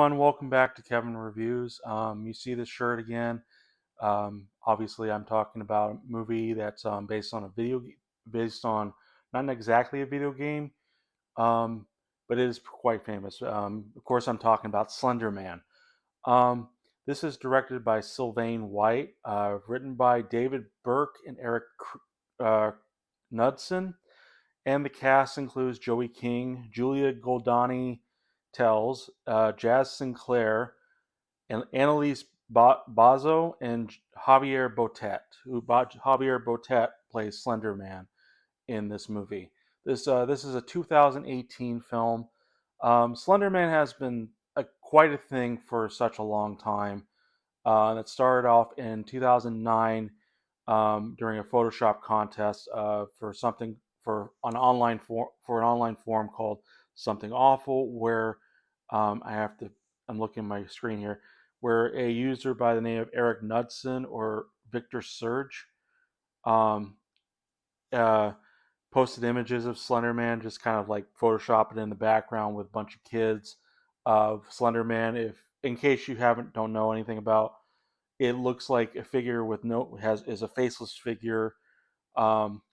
everyone, welcome back to Kevin Reviews. You see this shirt again. Obviously, I'm talking about a movie that's based on based on not exactly a video game, um, but it is quite famous. Of course, I'm talking about Slender Man. Um, this is directed by Sylvain White, written by David Burke and Eric uh, Knudsen, and the cast includes Joey King, Julia Goldani Tells, Jazz Sinclair, and Annalise Bazo, and Javier Botet. Javier Botet plays Slender Man in this movie. This is a 2018 film. Slender Man has been quite a thing for such a long time. That started off in 2009 during a Photoshop contest for something for an online forum called Something Awful, where I have to I'm looking at my screen here, where a user by the name of Eric Knudsen or Victor Surge um, uh, posted images of Slenderman, just kind of like photoshopping in the background with a bunch of kids of Slenderman. If in case you haven't don't know anything about, it looks like a figure with no has is a faceless figure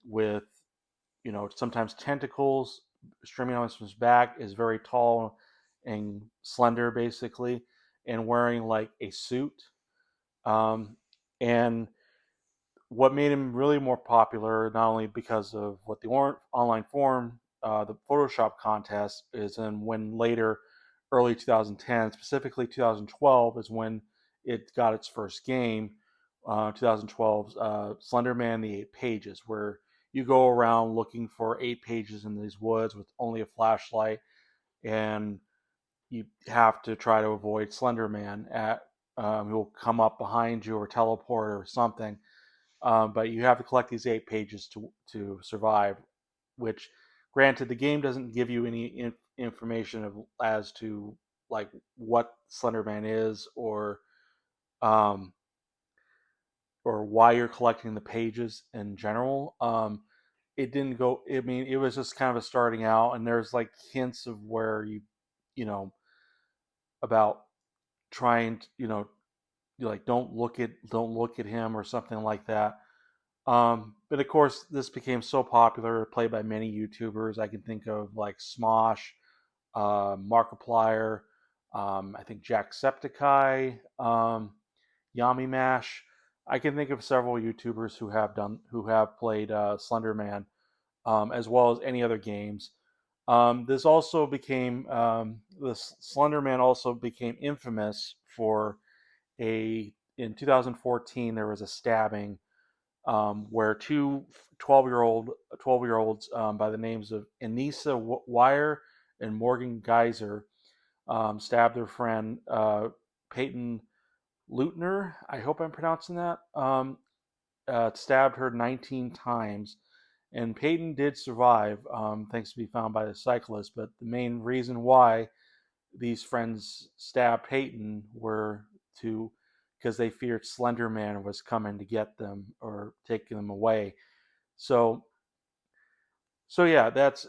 with sometimes tentacles streaming out from his back, is very tall and slender basically, and wearing like a suit. Um, and what made him really more popular, not only because of what the online forum, the Photoshop contest is, and when later, early 2010, specifically 2012, is when it got its first game. 2012's Slender Man: The Eight Pages, where you go around looking for 8 pages in these woods with only a flashlight, and you have to try to avoid Slender Man. He'll come up behind you or teleport or something, but you have to collect these 8 pages to survive. Which, granted, the game doesn't give you any information as to like what Slenderman is, um, or why you're collecting the pages in general. It didn't go. I mean, it was just kind of a starting out, and there's like hints of where you know, about trying to, like don't look at him or something like that. But of course, this became so popular, played by many YouTubers. I can think of like Smosh, Markiplier, I think Jacksepticeye, Yami Mash. I can think of several YouTubers who have played Slenderman, as well as any other games. This Slenderman also became infamous for a in 2014 there was a stabbing, where 12 year olds, by the names of Anissa Wire and Morgan Geyser, stabbed their friend Peyton Leutner. I hope I'm pronouncing that. Stabbed her 19 times, and Peyton did survive, thanks to be found by the cyclist. But the main reason why these friends stabbed Peyton were to because they feared Slender Man was coming to get them or taking them away. So yeah, it's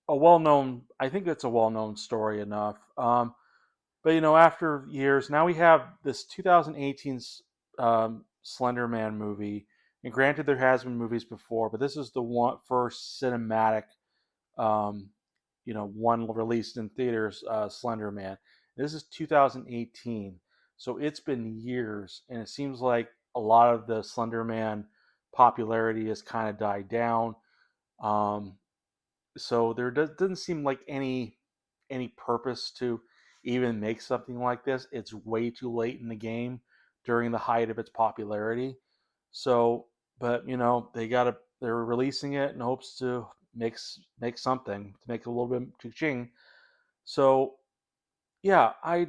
a well known. I think it's a well known story enough. But after years, now we have this 2018 Slender Man movie. And granted, there has been movies before, but this is the first cinematic, um, one released in theaters, Slender Man. This is 2018, so it's been years, and it seems like a lot of the Slender Man popularity has kind of died down. Um, so there doesn't seem like any purpose to even make something like this. It's way too late in the game during the height of its popularity. So, but they're releasing it in hopes to make something to make a little bit ching. So yeah, I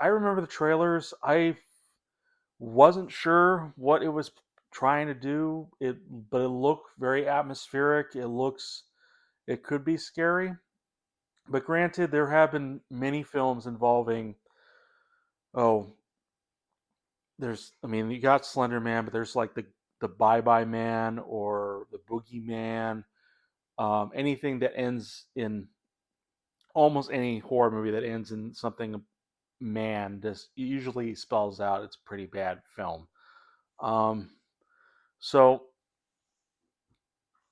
remember the trailers. I wasn't sure what it was trying to do. But it looked very atmospheric. It could be scary. But granted, there have been many films involving, oh, I mean, you got Slender Man, but there's like the Bye Bye Man or the Boogie Man, anything that ends in almost any horror movie that ends in something man just usually spells out it's a pretty bad film. Um, so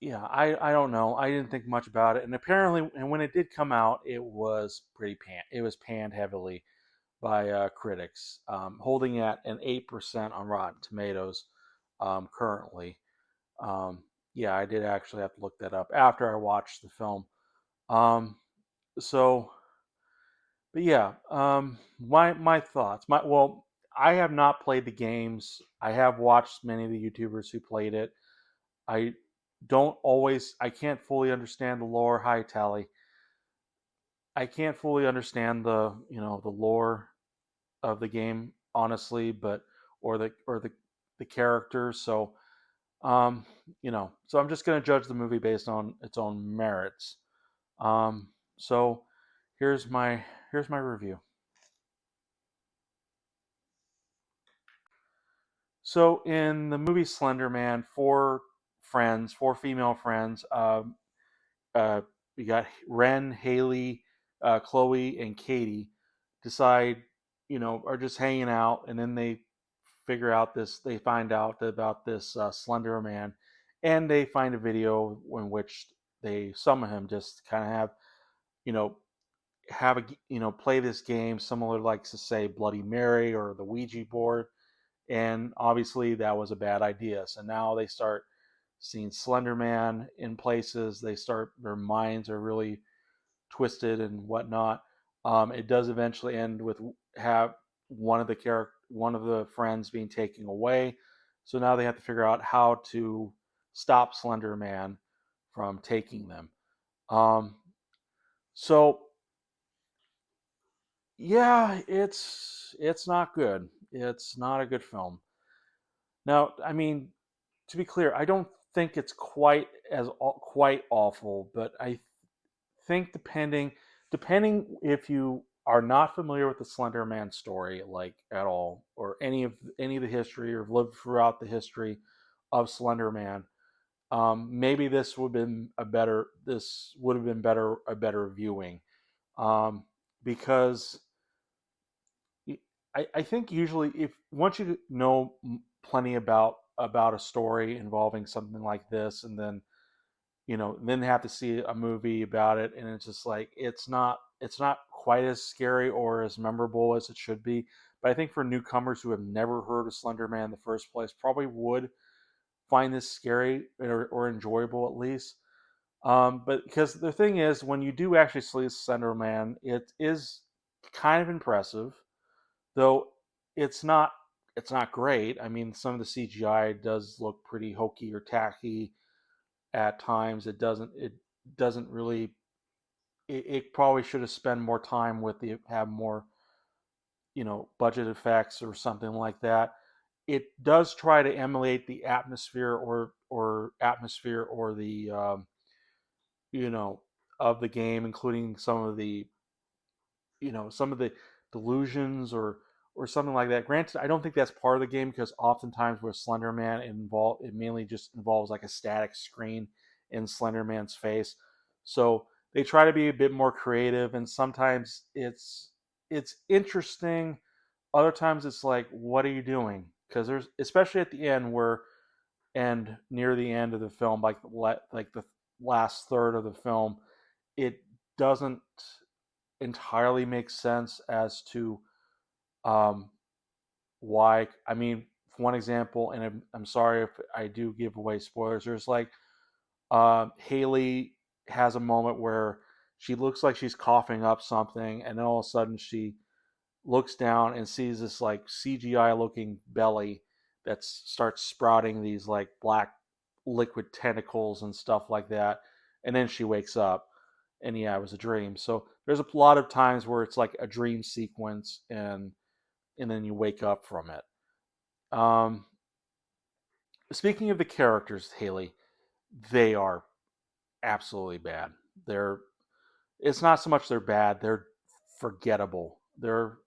yeah, I don't know. I didn't think much about it, and apparently, and when it did come out, it was pretty it was panned heavily by critics, holding at an 8% on Rotten Tomatoes currently. Um, yeah, I did actually have to look that up after I watched the film. Um, so, but yeah, my thoughts. I have not played the games. I have watched many of the YouTubers who played it. I I can't fully understand the lore. Hi, Tally. I can't fully understand the lore of the game, honestly, but or the characters. So, um, so I'm just gonna judge the movie based on its own merits. So here's my here's my review. So in the movie Slender Man, four female friends, uh, we got Ren, Haley, Chloe, and Katie decide, are just hanging out, and then they find out about this Slender Man, and they find a video in which they summon him, just kind of you know, play this game similar, like to say Bloody Mary or the Ouija board, and obviously that was a bad idea. So now they start seeing Slender Man in places. Their minds are really twisted and whatnot. It does eventually end with have one of the friends being taken away. So now they have to figure out how to stop Slender Man from taking them. Um, so yeah, it's not good. It's not a good film. Now, I mean, to be clear, I don't think it's quite awful, but I think depending if you are not familiar with the Slender Man story, like at all, or any of the history, or lived throughout the history of Slender Man, maybe this would have been better a better viewing, because I think usually if once you know plenty about a story involving something like this, and then have to see a movie about it, and it's just like it's not quite as scary or as memorable as it should be. But I think for newcomers who have never heard of Slender Man in the first place, probably would find this scary or enjoyable at least. But because the thing is, when you do actually see Slender Man, it is kind of impressive, though it's not it's not great. I mean, some of the CGI does look pretty hokey or tacky at times. It doesn't really. It probably should have spent more time with the have more budget effects or something like that. It does try to emulate the atmosphere or the you know of the game, including some of the delusions or something like that. Granted, I don't think that's part of the game, because oftentimes with Slender Man it mainly just involves like a static screen in Slender Man's face. So they try to be a bit more creative, and sometimes it's interesting. Other times it's like, what are you doing? Because there's, especially at the end where and near the end of the film, like the last third of the film, it doesn't entirely make sense as to um, why. I mean, for one example, and I'm sorry if I do give away spoilers. There's like Haley has a moment where she looks like she's coughing up something, and then all of a sudden she looks down and sees this like CGI looking belly that starts sprouting these like black liquid tentacles and stuff like that. And then she wakes up, and yeah, it was a dream. So there's a lot of times where it's like a dream sequence, and then you wake up from it. Um, Speaking of the characters, Haley, they are absolutely bad. They're It's not so much they're bad; they're forgettable. They're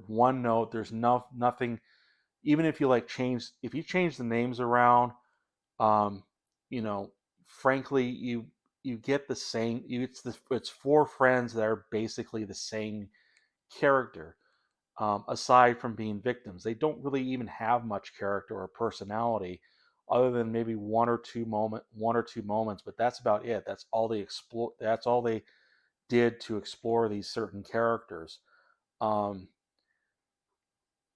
one note. There's nothing. Even if you change the names around, um, you know, frankly, you get the same. It's four friends that are basically the same character. Aside from being victims, they don't really even have much character or personality, other than maybe one or two moments. But that's about it. That's all they explore. That's all they did to explore these certain characters. Um,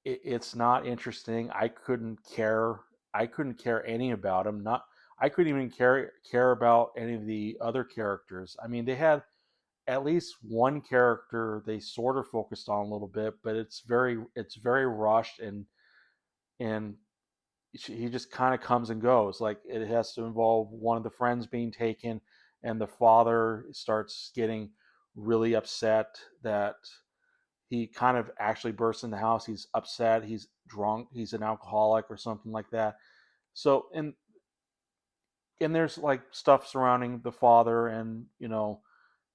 it's not interesting. I couldn't care any about them. Not. I couldn't even care about any of the other characters. I mean, they had at least one character they sort of focused on a little bit, but it's very rushed, and he just kind of comes and goes. Like it has to involve one of the friends being taken, and the father starts getting really upset that he kind of actually bursts in the house. He's upset. He's drunk. He's an alcoholic or something like that. So and there's like stuff surrounding the father and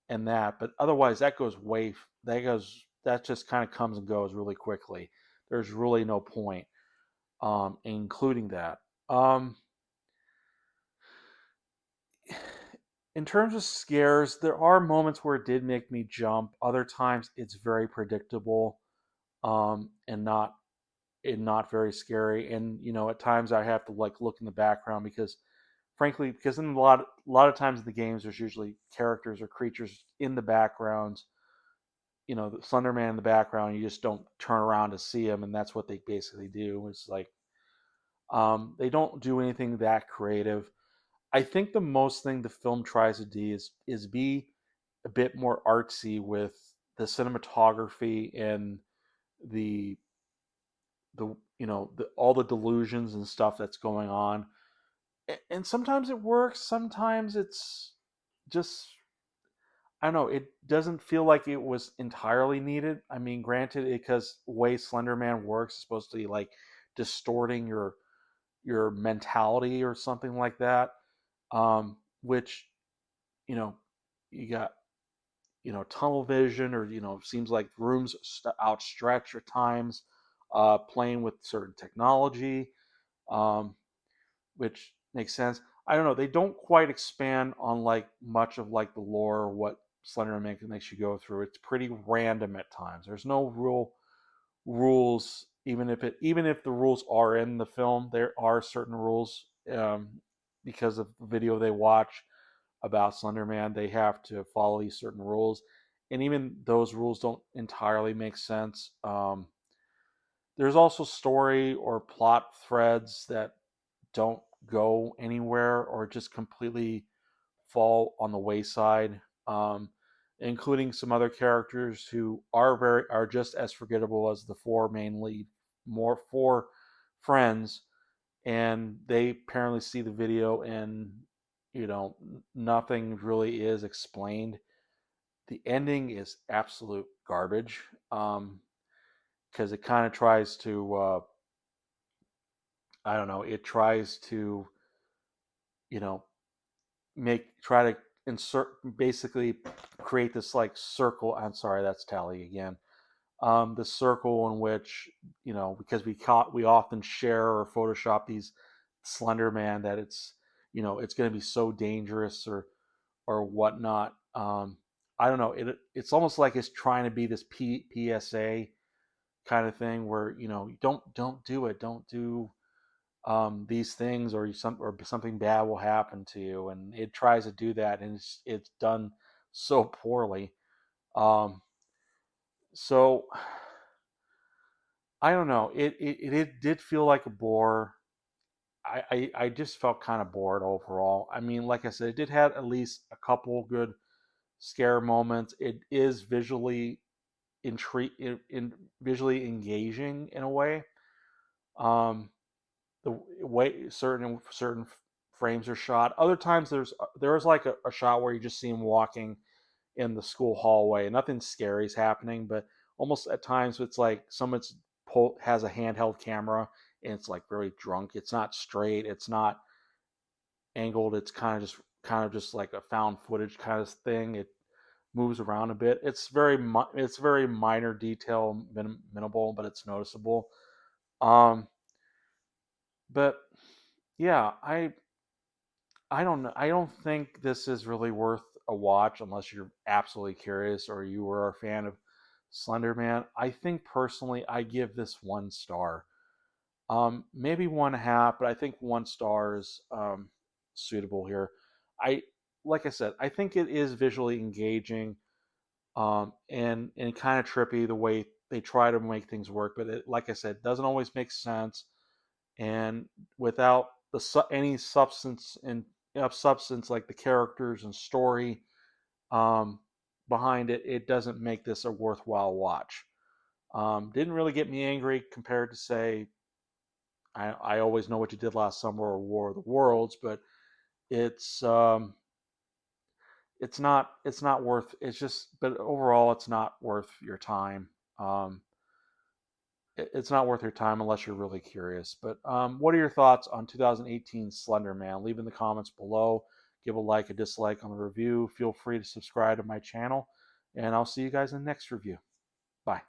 and that, but otherwise that just kind of comes and goes really quickly. There's really no point including that. Um, in terms of scares, there are moments where it did make me jump. Other times it's very predictable and not very scary. And at times I have to like look in the background because frankly, because in a lot of times in the games there's usually characters or creatures in the backgrounds, the Slender Man in the background. You just don't turn around to see him, and that's what they basically do. It's like they don't do anything that creative. I think the most thing the film tries to do is be a bit more artsy with the cinematography and the all the delusions and stuff that's going on. And sometimes it works, sometimes it's just I don't know. It doesn't feel like it was entirely needed. I mean, granted, because the way Slender Man works is supposed to be like distorting your mentality or something like that. Which you know you got tunnel vision, or seems like rooms outstretched at times, playing with certain technology, um, which makes sense. I don't know. They don't quite expand on like much of like the lore or what Slenderman makes you go through. It's pretty random at times. There's no real rules, even if the rules are in the film. There are certain rules because of the video they watch about Slenderman. They have to follow these certain rules, and even those rules don't entirely make sense. There's also story or plot threads that don't go anywhere or just completely fall on the wayside, including some other characters who are just as forgettable as the four main lead, more four friends, and they apparently see the video and nothing really is explained. The ending is absolute garbage because it kind of tries to I don't know, it tries to you know try to insert, basically create this like circle. I'm sorry, that's Tally again. The circle in which because we often share or Photoshop these Slender Man, that it's going to be so dangerous or whatnot. I don't know. It's almost like it's trying to be this PSA kind of thing where don't do it, don't do these things, or something bad will happen to you, and it tries to do that, and it's done so poorly. Um, so I don't know. It did feel like a bore. I just felt kind of bored overall. I mean, like I said, it did have at least a couple good scare moments. It is visually engaging in a way. Um, the way certain frames are shot. Other times there's like a shot where you just see him walking in the school hallway, and nothing scary is happening, but almost at times it's like someone's has a handheld camera, and it's like very drunk. It's not straight. It's not angled. It's kind of just like a found footage kind of thing. It moves around a bit. It's very minor detail, minimal, but it's noticeable. Um, but yeah, I don't know. I don't think this is really worth a watch unless you're absolutely curious or you were a fan of Slender Man. I think personally, I give this 1 star. Maybe 1.5, but I think 1 star is suitable here. I like I said, I think it is visually engaging, and kind of trippy the way they try to make things work. But it, like I said, doesn't always make sense, and without any substance and of substance like the characters and story um, behind it, it doesn't make this a worthwhile watch. Didn't really get me angry compared to say I always know what you did last summer or War of the Worlds, but it's um, it's not worth it's just but overall it's not worth your time. Um, it's not worth your time unless you're really curious. But what are your thoughts on 2018 Slender Man? Leave in the comments below. Give a like, a dislike on the review. Feel free to subscribe to my channel, and I'll see you guys in the next review. Bye.